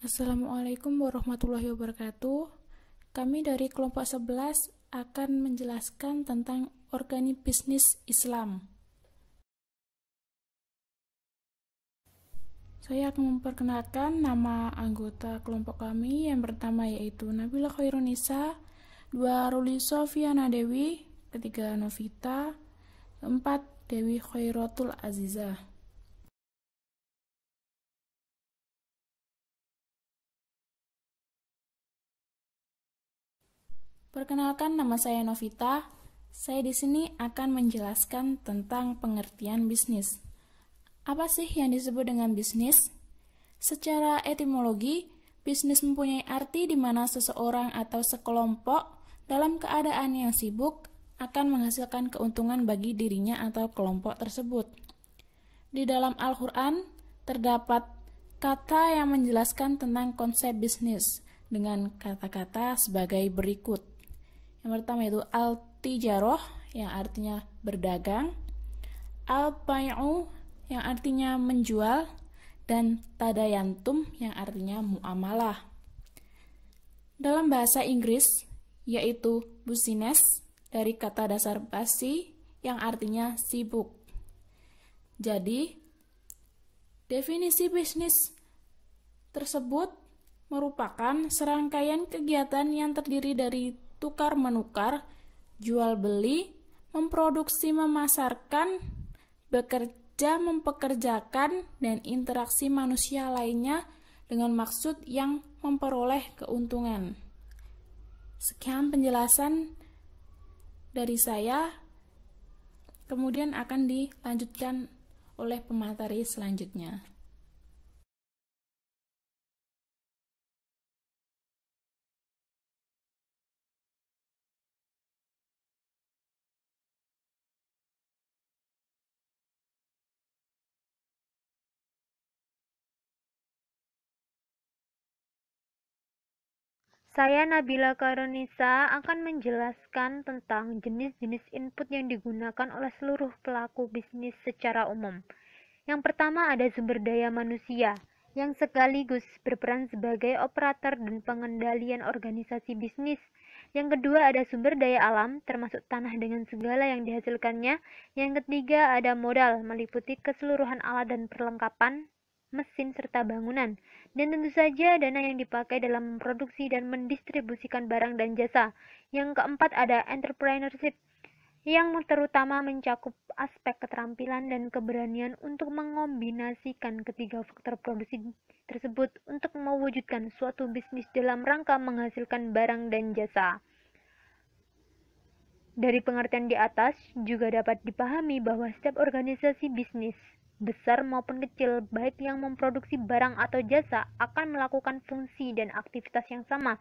Assalamualaikum warahmatullahi wabarakatuh. Kami dari kelompok 11 akan menjelaskan tentang organik bisnis Islam. Saya akan memperkenalkan nama anggota kelompok kami. Yang pertama yaitu Nabila Khairunisa, 2 Ruli Sofiana Dewi, ketiga Novita, 4 Dewi Khairatul Azizah. Perkenalkan, nama saya Novita. Saya di sini akan menjelaskan tentang pengertian bisnis. Apa sih yang disebut dengan bisnis? Secara etimologi, bisnis mempunyai arti di mana seseorang atau sekelompok dalam keadaan yang sibuk akan menghasilkan keuntungan bagi dirinya atau kelompok tersebut. Di dalam Al-Quran terdapat kata yang menjelaskan tentang konsep bisnis dengan kata-kata sebagai berikut. Yang pertama itu al-tijaroh yang artinya berdagang, al-bai'u yang artinya menjual, dan tadayantum yang artinya muamalah. Dalam bahasa Inggris yaitu business dari kata dasar basi yang artinya sibuk. Jadi, definisi bisnis tersebut merupakan serangkaian kegiatan yang terdiri dari tukar-menukar, jual-beli, memproduksi, memasarkan, bekerja, mempekerjakan, dan interaksi manusia lainnya dengan maksud yang memperoleh keuntungan. Sekian penjelasan dari saya, kemudian akan dilanjutkan oleh pemateri selanjutnya. Saya Nabila Khairunisa akan menjelaskan tentang jenis-jenis input yang digunakan oleh seluruh pelaku bisnis secara umum. Yang pertama ada sumber daya manusia, yang sekaligus berperan sebagai operator dan pengendalian organisasi bisnis. Yang kedua ada sumber daya alam, termasuk tanah dengan segala yang dihasilkannya. Yang ketiga ada modal, meliputi keseluruhan alat dan perlengkapan, mesin, serta bangunan. Dan tentu saja dana yang dipakai dalam memproduksi dan mendistribusikan barang dan jasa. Yang keempat ada entrepreneurship, yang terutama mencakup aspek keterampilan dan keberanian untuk mengombinasikan ketiga faktor produksi tersebut untuk mewujudkan suatu bisnis dalam rangka menghasilkan barang dan jasa. Dari pengertian di atas juga dapat dipahami bahwa setiap organisasi bisnis, besar maupun kecil, baik yang memproduksi barang atau jasa, akan melakukan fungsi dan aktivitas yang sama.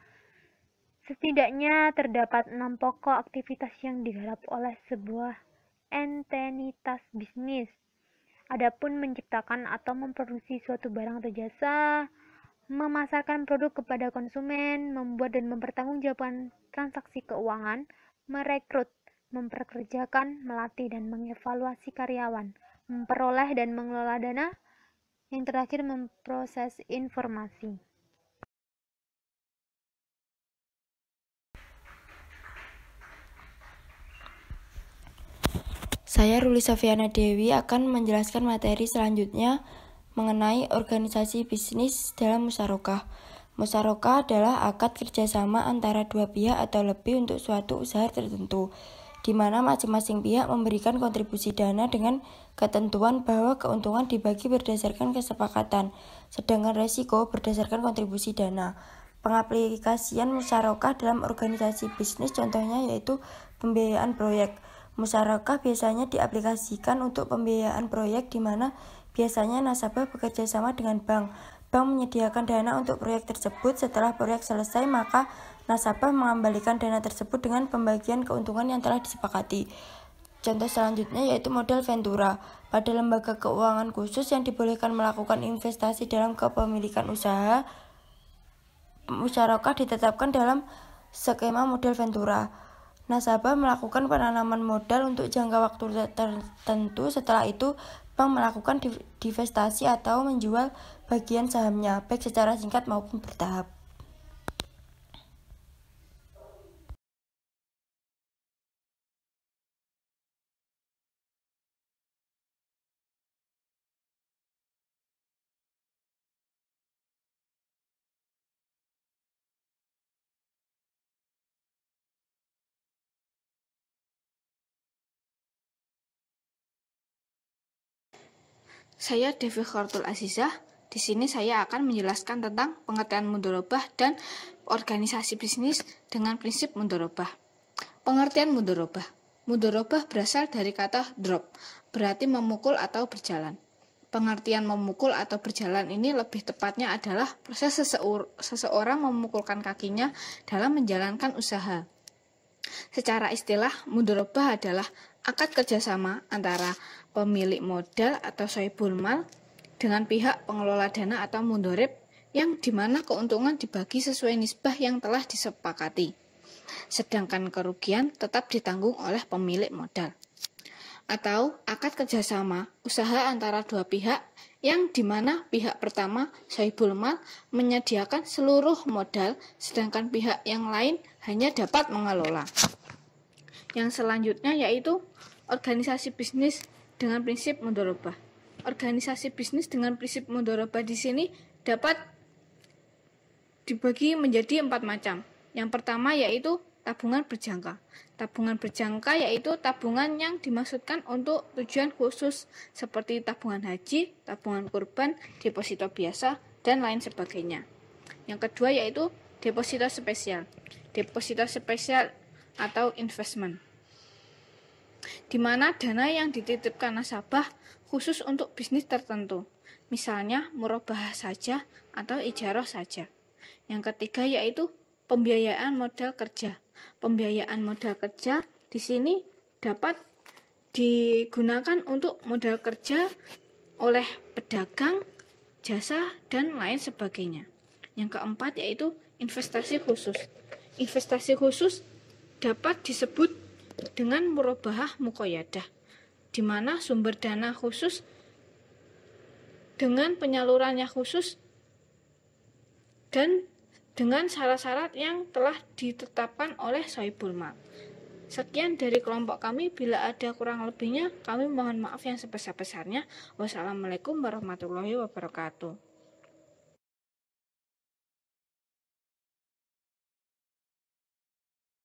Setidaknya terdapat 6 pokok aktivitas yang digarap oleh sebuah entitas bisnis. Adapun menciptakan atau memproduksi suatu barang atau jasa, memasarkan produk kepada konsumen, membuat dan mempertanggungjawabkan transaksi keuangan, merekrut, memperkerjakan, melatih dan mengevaluasi karyawan, memperoleh dan mengelola dana, yang terakhir memproses informasi. Saya Ruli Sofiana Dewi akan menjelaskan materi selanjutnya mengenai organisasi bisnis dalam musyarakah. Musyarakah adalah akad kerjasama antara dua pihak atau lebih untuk suatu usaha tertentu, di mana masing-masing pihak memberikan kontribusi dana dengan ketentuan bahwa keuntungan dibagi berdasarkan kesepakatan, sedangkan resiko berdasarkan kontribusi dana. Pengaplikasian musyarakah dalam organisasi bisnis contohnya yaitu pembiayaan proyek. Musyarakah biasanya diaplikasikan untuk pembiayaan proyek di mana biasanya nasabah bekerja sama dengan bank. Bank menyediakan dana untuk proyek tersebut. Setelah proyek selesai, maka nasabah mengembalikan dana tersebut dengan pembagian keuntungan yang telah disepakati. Contoh selanjutnya yaitu modal ventura. Pada lembaga keuangan khusus yang dibolehkan melakukan investasi dalam kepemilikan usaha, musyarakah ditetapkan dalam skema modal ventura. Nasabah melakukan penanaman modal untuk jangka waktu tertentu. Setelah itu, bank melakukan divestasi atau menjual bagian sahamnya, baik secara singkat maupun bertahap. Saya Devi Khartul Azizah. Di sini saya akan menjelaskan tentang pengertian mudharabah dan organisasi bisnis dengan prinsip mudharabah. Pengertian mudharabah. Mudharabah berasal dari kata drop, berarti memukul atau berjalan. Pengertian memukul atau berjalan ini lebih tepatnya adalah proses seseorang memukulkan kakinya dalam menjalankan usaha. Secara istilah, mudharabah adalah akad kerjasama antara pemilik modal atau sohibul mal dengan pihak pengelola dana atau mudharib yang dimana keuntungan dibagi sesuai nisbah yang telah disepakati, sedangkan kerugian tetap ditanggung oleh pemilik modal. Atau akad kerjasama usaha antara dua pihak yang dimana pihak pertama sohibul mal menyediakan seluruh modal, sedangkan pihak yang lain hanya dapat mengelola. Yang selanjutnya yaitu organisasi bisnis dengan prinsip mudharabah. Organisasi bisnis dengan prinsip mudharabah di sini dapat dibagi menjadi 4 macam. Yang pertama yaitu tabungan berjangka. Tabungan berjangka yaitu tabungan yang dimaksudkan untuk tujuan khusus seperti tabungan haji, tabungan kurban, deposito biasa, dan lain sebagainya. Yang kedua yaitu deposito spesial. Deposito spesial atau investment, di mana dana yang dititipkan nasabah khusus untuk bisnis tertentu, misalnya murabahah saja atau ijarah saja. Yang ketiga yaitu pembiayaan modal kerja. Pembiayaan modal kerja di sini dapat digunakan untuk modal kerja oleh pedagang, jasa, dan lain sebagainya. Yang keempat yaitu investasi khusus. Investasi khusus dapat disebut dengan murabahah muqayyadah, di mana sumber dana khusus dengan penyalurannya khusus dan dengan syarat-syarat yang telah ditetapkan oleh sohibul mal. Sekian dari kelompok kami. Bila ada kurang lebihnya, kami mohon maaf yang sebesar-besarnya. Wassalamualaikum warahmatullahi wabarakatuh.